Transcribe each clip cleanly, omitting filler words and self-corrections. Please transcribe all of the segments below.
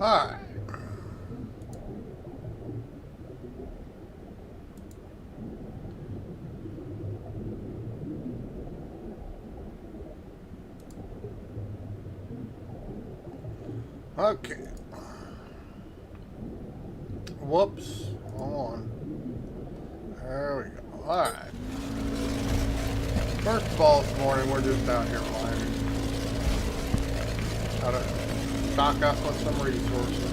Alright. Okay. Whoops. Hold on. There we go. Alright. First of all, this morning we're just out here mining. How to stock up on some resources.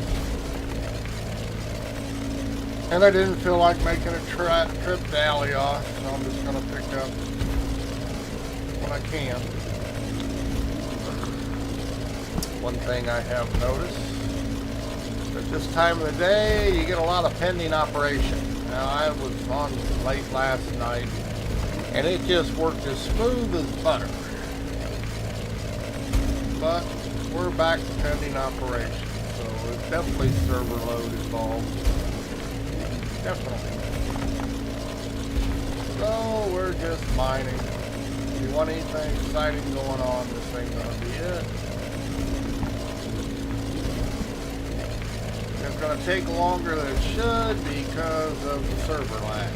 And I didn't feel like making a trip to Alioth, so I'm just going to pick up when I can. One thing I have noticed, at this time of the day, you get a lot of pending operation. Now, I was on late last night, and it just worked as smooth as butter. But we're back to pending operation, so it's definitely server load involved. Definitely. So we're just mining. If you want anything exciting going on, this ain't gonna be it. It's going to take longer than it should because of the server lag.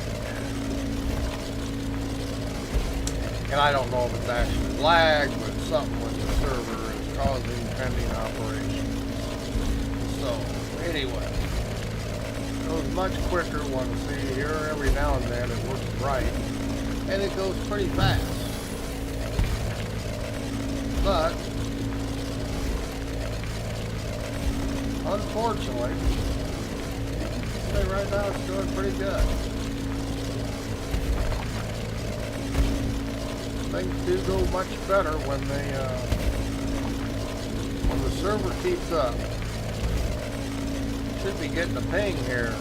And I don't know if it's actually lag, but something with the server is causing pending operations. So, anyway, it goes much quicker when see here every now and then it works right. And it goes pretty fast. But unfortunately, I'd say right now it's doing pretty good. Things do go much better when the server keeps up. Should be getting a ping here.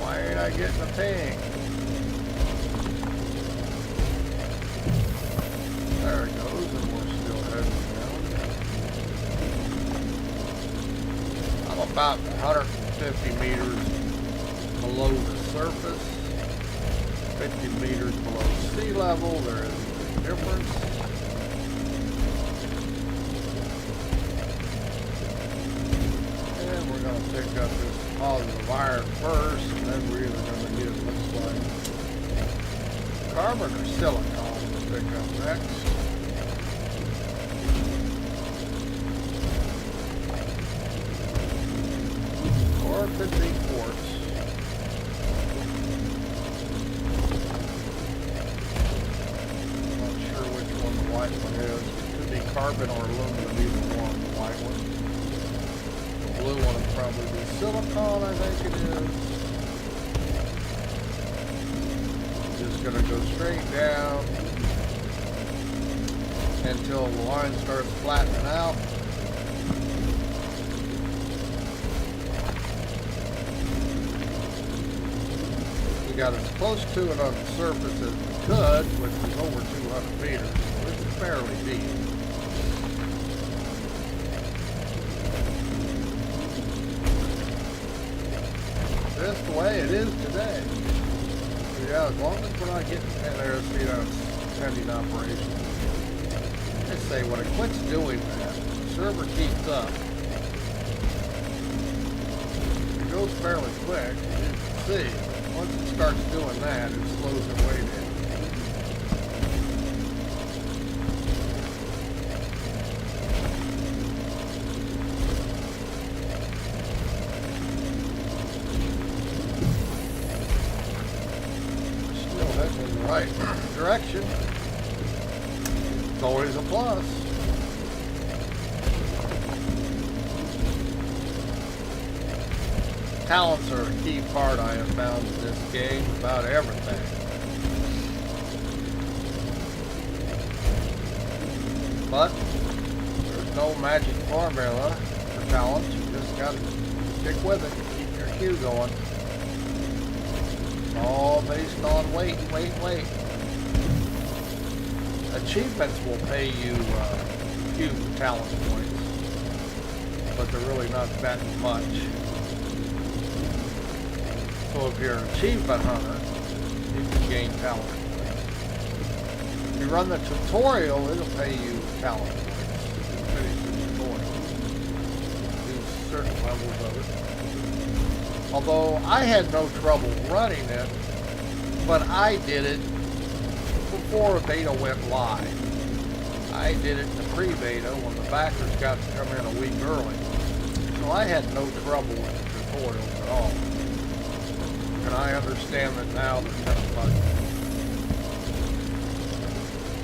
Why ain't I getting a ping? There it goes, and we're still heading down. I'm about 150 meters below the surface, 50 meters below sea level. There is a difference. And we're going to pick up this positive iron first, and then we're either going to get, it looks like, carbon or silicon to pick up next. Or it could be quartz. Not sure which one the white one is. It could be carbon or aluminum, either one, the white one. The blue one would probably be silicon, I think it is. Just going to go straight down until the line starts flattening out. We got as close to it on the surface as we could, which is over 200 meters, so it's fairly deep. Just the way it is today. So yeah, as long as we're not getting in there, see that's pending operation. I say when it quits doing that, the server keeps up. It goes fairly quick, as you can see. Once it starts doing that, it slows it way down. Still heading in the right direction. It's always a plus. Talents are a key part I have found in this game about everything. But there's no magic formula for talents. You just gotta stick with it and keep your queue going. It's all based on wait. Achievements will pay you few talent points, but they're really not that much. So if you're an achievement hunter, you can gain talent points. If you run the tutorial, it'll pay you talent points to finish the tutorial. Do certain levels of it. Although I had no trouble running it, but I did it before beta went live. I did it in the pre-beta when the backers got to come in a week early. So I had no trouble with the tutorials at all. And I understand that now they're kind of buggy.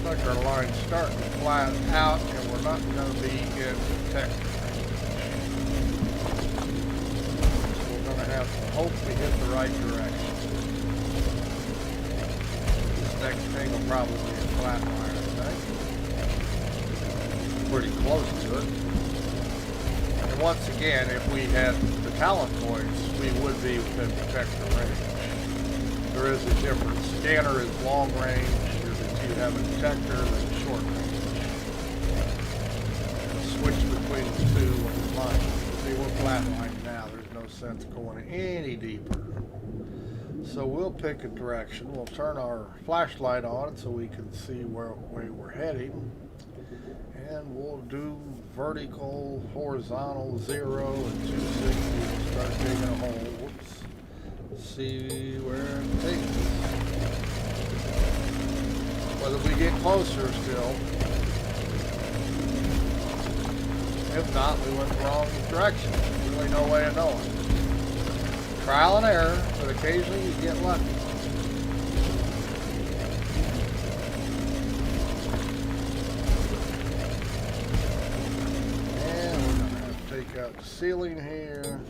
Looks like our line's starting to flat out and we're not going to be in detector range. So we're going to have to hopefully hit the right direction. This next thing will probably be a flat line, I think. Pretty close to it. And once again, if we had the talent points, we would be within detector range. There is a difference. Scanner is long range. If you have a detector, then short range. Switch between the two when you're flying. See, we're flatlining now. There's no sense going any deeper. So we'll pick a direction. We'll turn our flashlight on so we can see where we're heading. And we'll do vertical, horizontal, 0 and 260. We'll start digging a hole. Whoops. See where it takes us. Whether we get closer still. If not, we went the wrong direction. There's really no way of knowing. Trial and error, but occasionally you get lucky. Got the ceiling here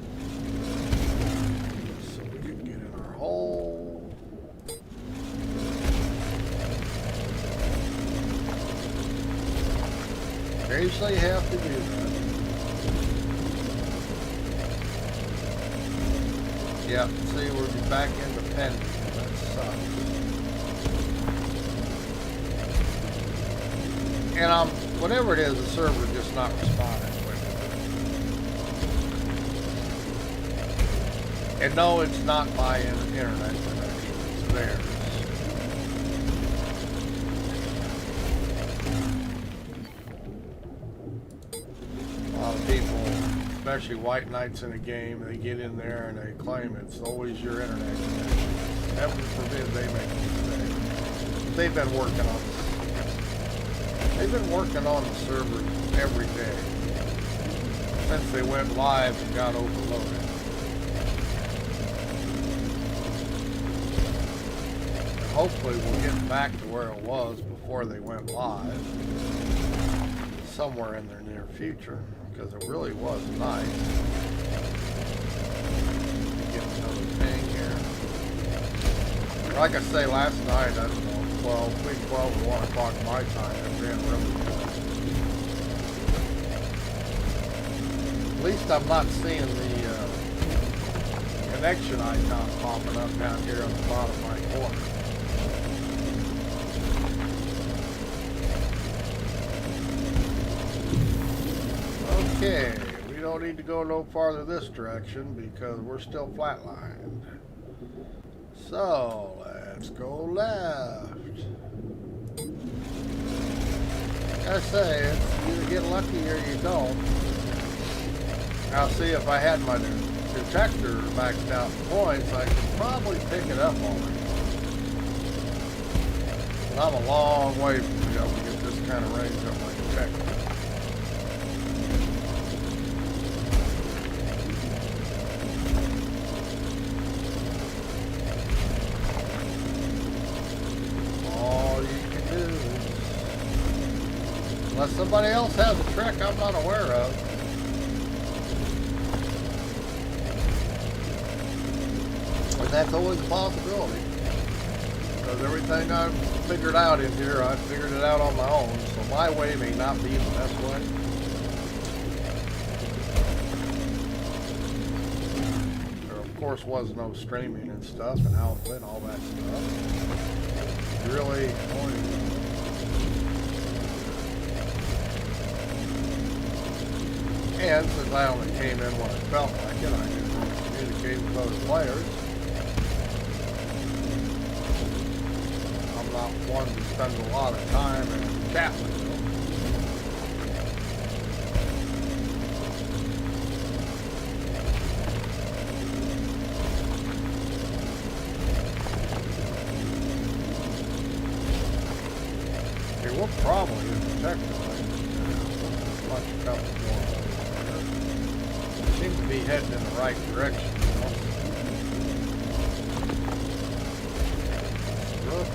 so we can get in our hole. Occasionally you have to do that. Yep, see, we're back into pending. That sucks. And whatever it is, the server just not responding. And no, it's not my internet connection, it's theirs. A lot of people, especially white knights in a game, they get in there and they claim it's always your internet connection. Heaven forbid they make a mistake. But they've been working on this. They've been working on the servers every day since they went live and got overloaded. Hopefully we'll get back to where it was before they went live, somewhere in their near future, because it really was nice. Get another thing here. Like I say, last night, I don't know, 12 or 1 o'clock my time, it ran really good. At least I'm not seeing the connection icon popping up down here on the bottom right corner. Okay, we don't need to go no farther this direction because we're still flatlined. So, let's go left. Like I say, it's either get lucky or you don't. Now see, if I had my detector maxed out in points, I could probably pick it up already. But I'm a long way from being able to get this kind of range on my detector. Unless somebody else has a trick I'm not aware of. And that's always a possibility. Because everything I've figured out in here, I've figured it out on my own. So my way may not be the best way. There of course was no streaming and stuff and alpha and all that stuff. Really, and since I only came in when I felt like it, I didn't really communicate with other players. I'm not one to spend a lot of time and chat with them. Okay, we'll probably effectively punch a couple more holes here. Seems to be heading in the right direction.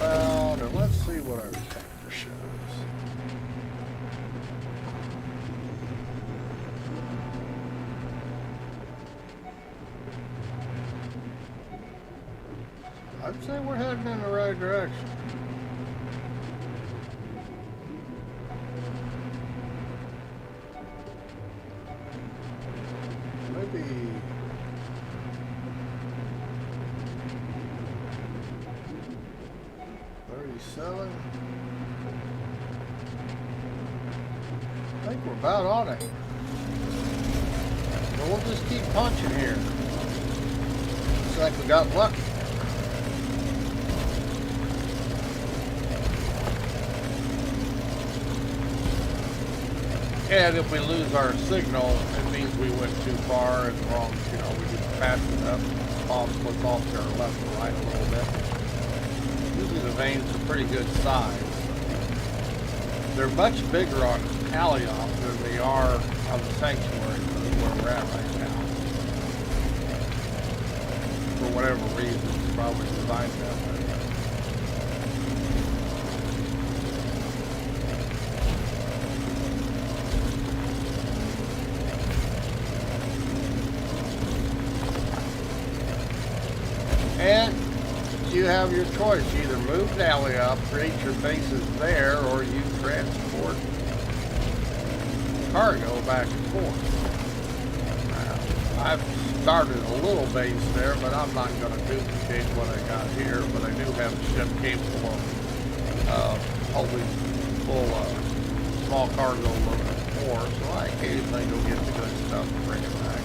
Out and let's see what our detector shows. I'd say we're heading in the right direction. Maybe 37. I think we're about on it. But we'll just keep punching here. Looks like we got lucky. And if we lose our signal, it means we went too far and wrong, you know, we just passed it up. Spawn splits off to our left or right a little bit. Usually the veins are pretty good size. They're much bigger on Alliop than they are on the Sanctuary, where we're at right now. For whatever reason, it's probably designed that way. And you have your choice. You either move to Alliop, create your bases there, or you transport cargo back and forth. Now, I've started a little base there, but I'm not going to duplicate what I got here. But I do have a ship capable of holding full small cargo load more, so I occasionally go get the good stuff and bring it back.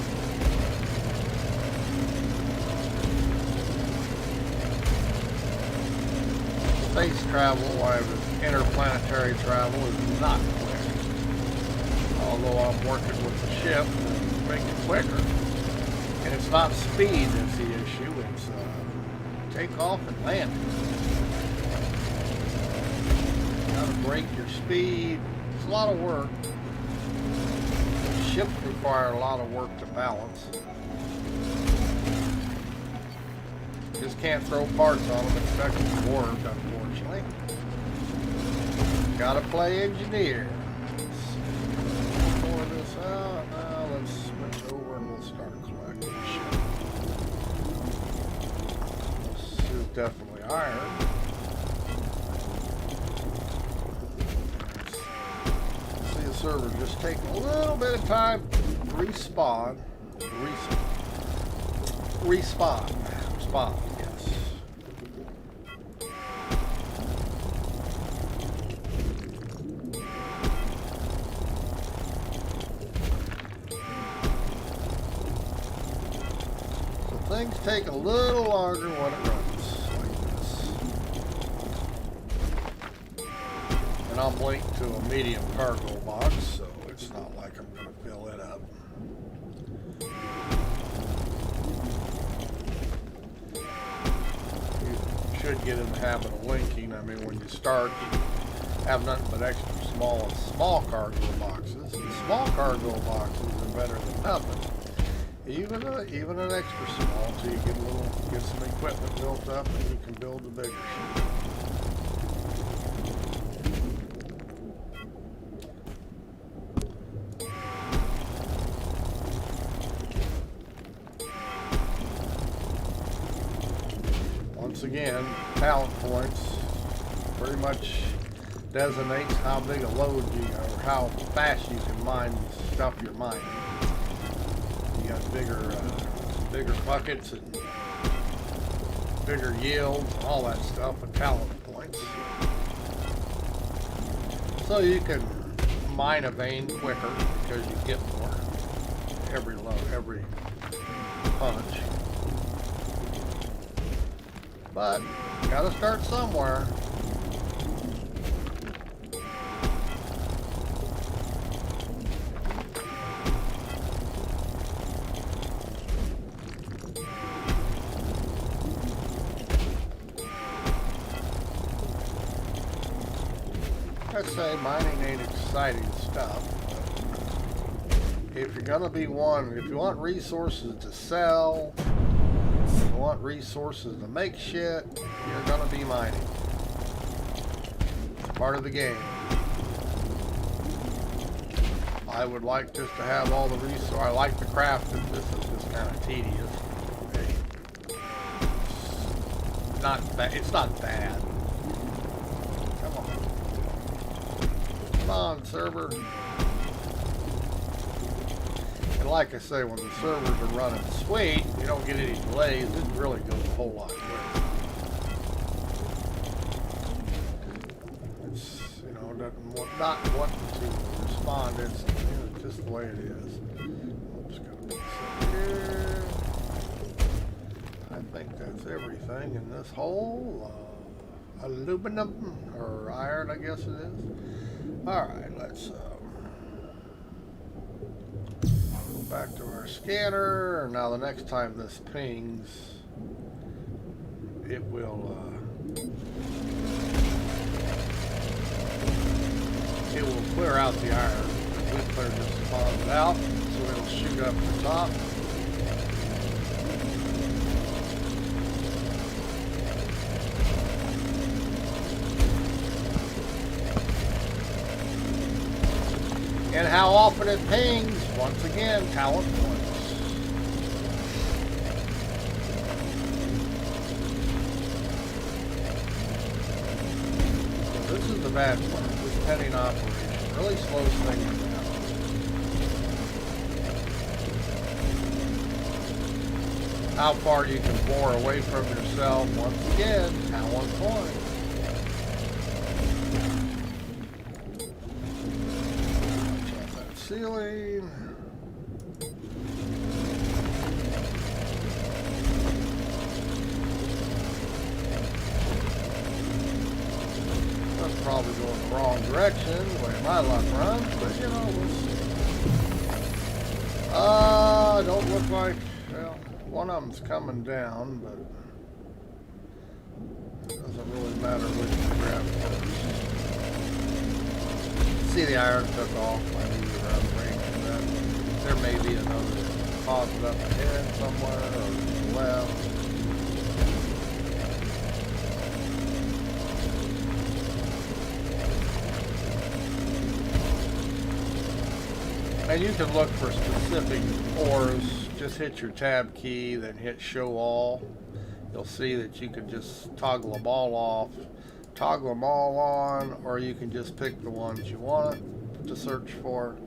Space travel, interplanetary travel, is not quick. Although I'm working with the ship to make it quicker. And it's not speed that's the issue, it's takeoff and landing. You gotta break your speed. It's a lot of work. Ships require a lot of work to balance. Just can't throw parts on them expecting to work, unfortunately. Gotta play engineer. Let's pour this out. Now let's switch over and we'll start collecting shit. This is definitely iron. See the server just take a little bit of time to respawn. Respawn. Yes. So things take a little longer when it runs like this. And I'm linked to a medium cargo box, so it's not like I'm going to fill it up. Should get in the habit of linking. I mean, when you start, you have nothing but extra small cargo boxes. And small cargo boxes are better than nothing. Even an extra small, until you get some equipment built up, and you can build a bigger ship. Once again, talent points pretty much designates how big a load or how fast you can mine the stuff you're mining. You got bigger buckets and bigger yields, and all that stuff with talent points. So you can mine a vein quicker because you get more every punch. But you gotta start somewhere. gonna say mining ain't exciting stuff. If you're gonna be one, if you want resources to sell, if you want resources to make shit, you're gonna be mining. It's part of the game. I would like just to have all the resources. I like the craft. This is just kind of tedious. Okay. It's not bad. It's not bad. Come on. Come on, server. And like I say, when the servers are running sweet, you don't get any delays. It really goes a whole lot quicker. It's, you know, not wanting to respond instantly. It's just the way it is. Oops, gotta put this in here. I think that's everything in this hole. Aluminum, or iron, I guess it is. Alright, let's go back to our scanner. Now the next time this pings, it will clear out the iron. We cleared this deposit out, so it'll shoot up the top. And how often it pings, once again, talent points. This is the bad part. This penning operation really slows things down. How far you can bore away from yourself, once again, talent points. Ceiling. I'm probably going the wrong direction, the way my luck runs, but you know, we'll see. Don't look like, well, one of them's coming down, but it doesn't really matter which you grab first. See, the iron took off. I knew we were out of range of that. There may be another deposit up ahead somewhere, or to the left. And you can look for specific ores. Just hit your tab key, then hit show all. You'll see that you can just toggle them all off, toggle them all on, or you can just pick the ones you want to search for.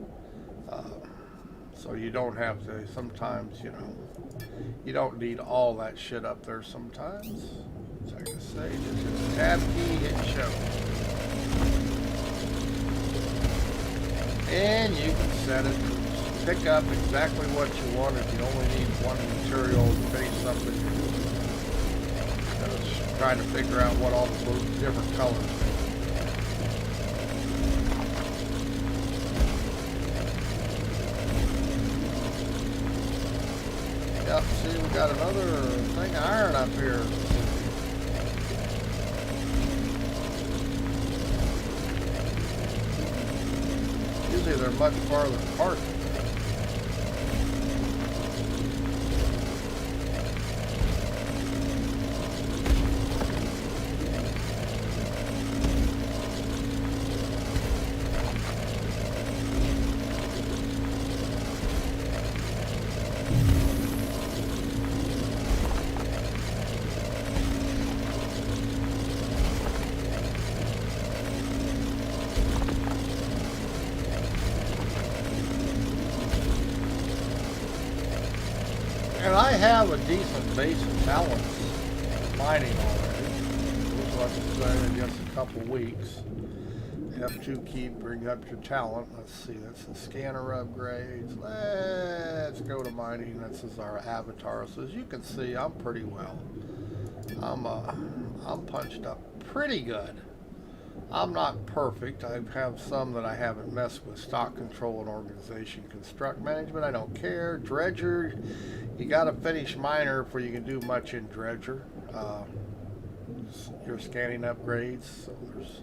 So you don't have to, sometimes, you know, you don't need all that shit up there sometimes. So like I say, just hit the tab key, hit show. And you can set it to pick up exactly what you want if you only need one material to finish something you're doing. Instead of trying to figure out what all the different colors mean. Yep, see, we got another thing of iron up here. Usually they're much farther apart than that. And I have a decent base of talents for mining already. Looks like I say in just a couple weeks. F2 key, bring up your talent. Let's see, that's the scanner upgrades. Let's go to mining. This is our avatar. So as you can see, I'm pretty well. I'm punched up pretty good. I'm not perfect. I have some that I haven't messed with. Stock control and organization, construct management, I don't care. Dredger, you got to finish miner before you can do much in dredger. Your scanning upgrades. So there's,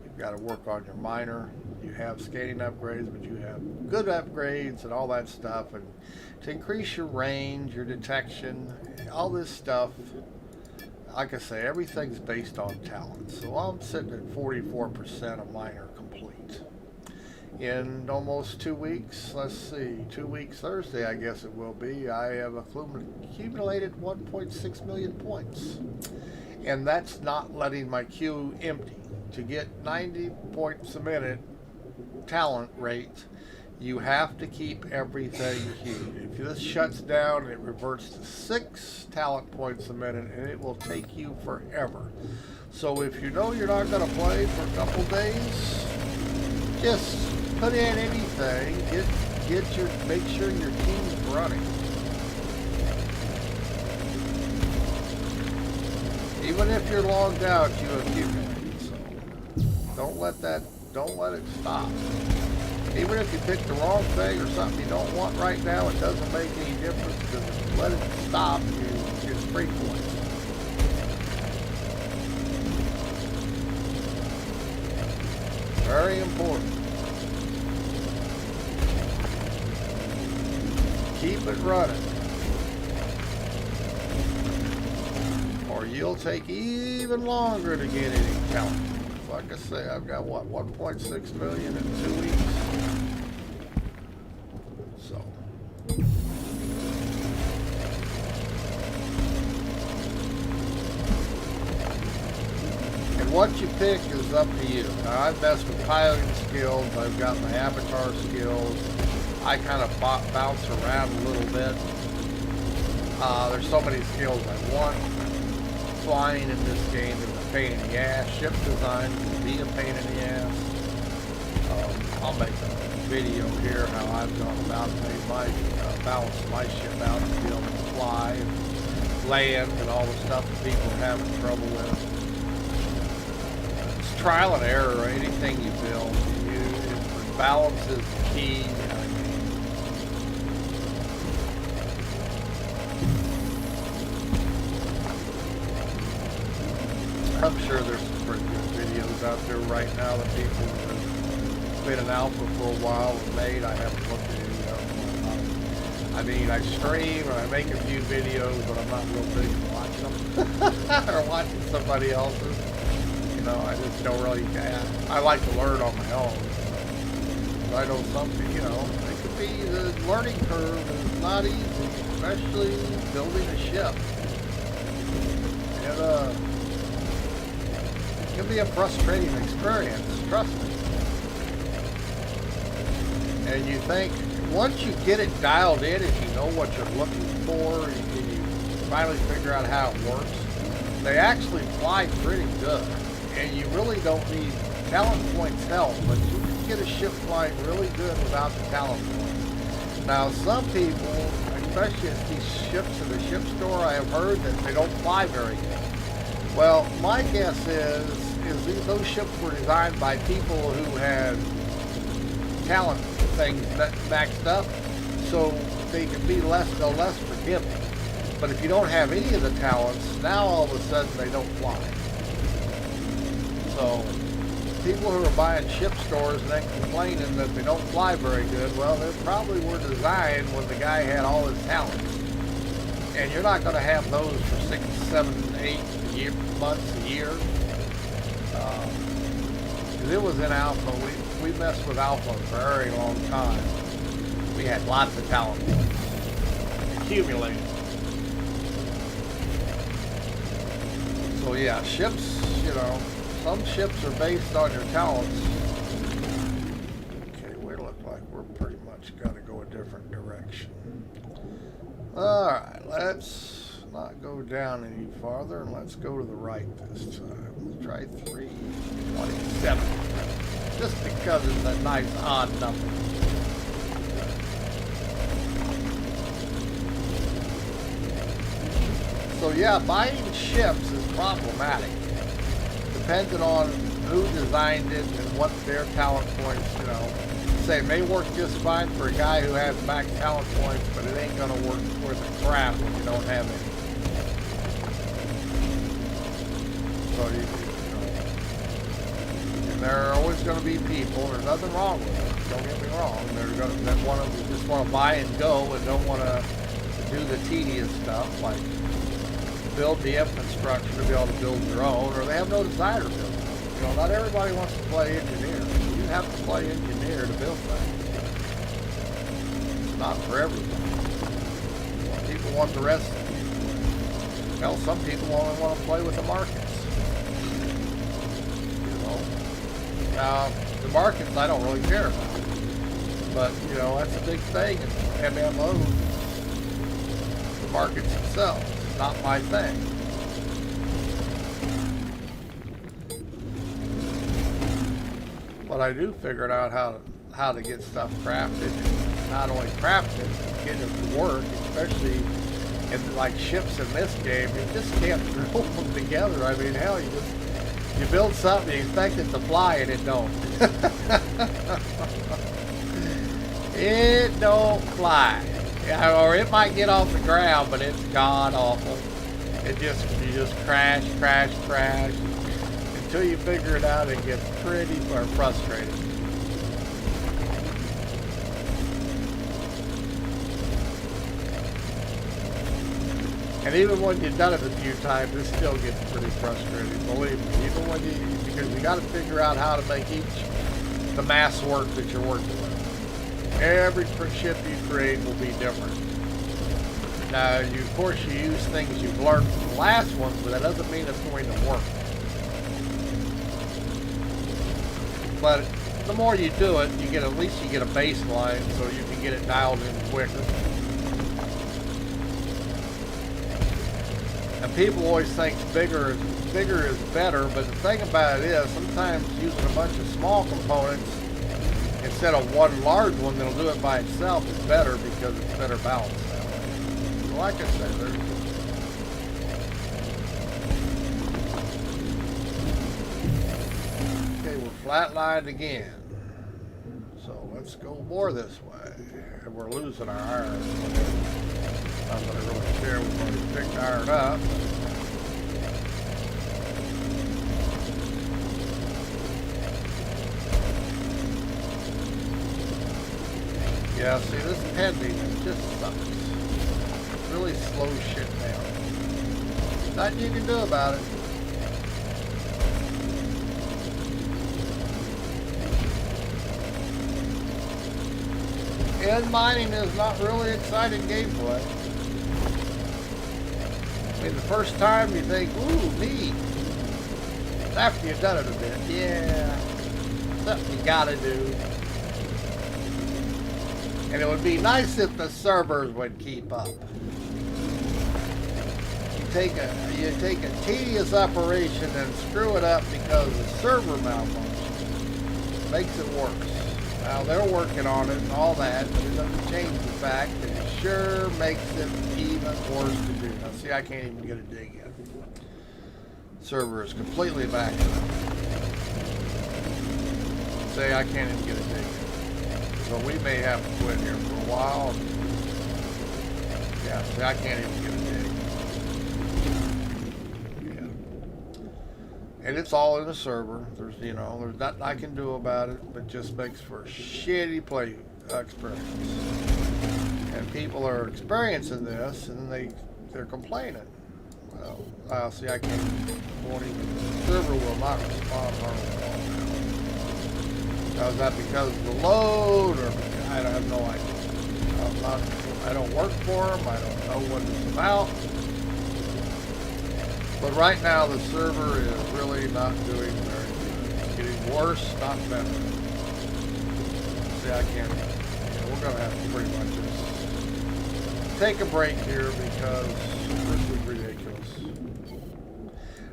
you You've got to work on your miner. You have scanning upgrades, but you have good upgrades and all that stuff. And to increase your range, your detection, all this stuff, like I say, everything's based on talent. So I'm sitting at 44% of miner complete. In almost 2 weeks, let's see, 2 weeks Thursday, I guess it will be, I have accumulated 1.6 million points. And that's not letting my queue empty. To get 90 points a minute talent rate, you have to keep everything queued. If this shuts down, it reverts to 6 talent points a minute, and it will take you forever. So if you know you're not going to play for a couple days, just put in anything. Make sure your team's running. Even if you're logged out, you accumulate. So don't let it stop. Even if you pick the wrong thing or something you don't want right now, it doesn't make any difference, because if you let it stop, it's free points. Very important. Keep it running, or you'll take even longer to get any talent. Like I say, I've got what, 1.6 million in 2 weeks. So and what you pick is up to you. Now, I've messed with piloting skills. I've got my avatar skills. I kind of bounce around a little bit. There's so many skills I want. Flying in this game is a pain in the ass. Ship design can be a pain in the ass. I'll make a video here how I've gone about balance my ship out to be able to fly and land and all the stuff that people are having trouble with. It's trial and error. Anything you build, balance is the key. I'm sure there's some pretty good videos out there right now that people have been in alpha for a while and made. I haven't looked at any of them. I mean, I stream and I make a few videos, but I'm not real big at watching them or watching somebody else's. You know, I just don't really. I like to learn on my own. So I know something. You know, it could be the learning curve is not easy, especially building a ship. And it can be a frustrating experience, trust me. And you think, once you get it dialed in and you know what you're looking for, and you finally figure out how it works, they actually fly pretty good. And you really don't need talent points help, but you can get a ship flying really good without the talent points. Now, some people, especially at these ships in the ship store, I have heard that they don't fly very good. Well, my guess is those ships were designed by people who had talent things maxed up, so they can be less forgiving. But if you don't have any of the talents, now all of a sudden they don't fly. So people who are buying ship stores and then complaining that they don't fly very good, well, they probably were designed when the guy had all his talents. And you're not going to have those for 6, 7, 8 months, a year. Because it was in alpha. We messed with alpha a very long time. We had lots of talent accumulated. So yeah, ships, you know, some ships are based on your talents. Okay, we look like we're pretty much got to go a different direction. Alright, let's not go down any farther, and let's go to the right this time. Let's try 327. Just because it's a nice odd number. So yeah, buying ships is problematic. Depending on who designed it and what their talent points, you know. Say it may work just fine for a guy who has max talent points, but it ain't gonna work worth a crap when you don't have any. So you know, and there there's going to be people. There's nothing wrong with it. Don't get me wrong. They're going to just want to buy and go and don't want to do the tedious stuff like build the infrastructure to be able to build your own, or they have no desire to build their own. You know, not everybody wants to play engineer. You have to play engineer to build things. It's not for everybody. Some people want the rest of it. Hell, some people only want to play with the markets. You know? Now, the markets I don't really care about. But, you know, that's a big thing in MMOs. The markets themselves. Not my thing. But I do figure out how to get stuff crafted. Not only crafted, get it to work, especially in like ships in this game. You just can't throw them together. I mean, hell, you build something, you expect it to fly, and it don't. It don't fly. Yeah, or it might get off the ground, but it's god awful. You just crash until you figure it out. It gets pretty frustrating. And even when you've done it a few times, it still gets pretty frustrating. Believe me, even when because you got to figure out how to make the mass work that you're working with. Every ship you create will be different. Now, of course, you use things you've learned from the last ones, but that doesn't mean it's going to work. But the more you do it, at least you get a baseline, so you can get it dialed in quicker. And people always think bigger is better, but the thing about it is, sometimes using a bunch of small components instead of one large one that'll do it by itself is better because it's better balanced that way. So like I said, okay, we're flatlined again. So let's go more this way. And we're losing our iron. Not that I really care. We've already picked iron up. Yeah, see, this pending, it just sucks. It really slows shit down. Nothing you can do about it. And mining is not really exciting gameplay. I mean, the first time you think, ooh, neat. After you've done it a bit, yeah, something you gotta do. And it would be nice if the servers would keep up. You take a tedious operation and screw it up because the server malfunction makes it worse. Now they're working on it and all that, but it doesn't change the fact that it sure makes it even worse to do. Now see, I can't even get a dig in. Server is completely backed up. See, I can't even get a dig in. So we may have to quit here for a while. Yeah, see, I can't even get a dig. Yeah. And it's all in the server. There's nothing I can do about it, but just makes for a shitty play experience. And people are experiencing this, and they're complaining. Well, see, I won't even, the server will not respond hardly at all now. Now, is that because of the load, or I have no idea. I don't work for them. I don't know what it's about. But right now, the server is really not doing very good. It's getting worse, not better. See, I can't. We're going to have to pretty much just take a break here because this is ridiculous.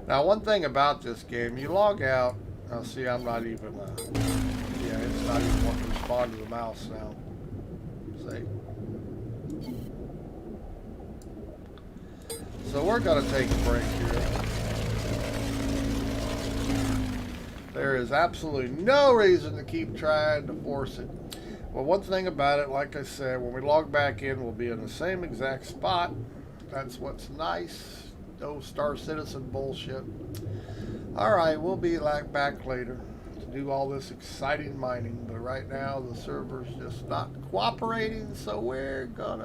Now, one thing about this game, you log out. Now, see, I'm not even. Yeah, it's not even wanting to respond to the mouse now. See? So we're going to take a break here. There is absolutely no reason to keep trying to force it. Well, one thing about it, like I said, when we log back in, we'll be in the same exact spot. That's what's nice. No Star Citizen bullshit. All right, we'll be back later. to do all this exciting mining. But right now, the server's just not cooperating, so we're gonna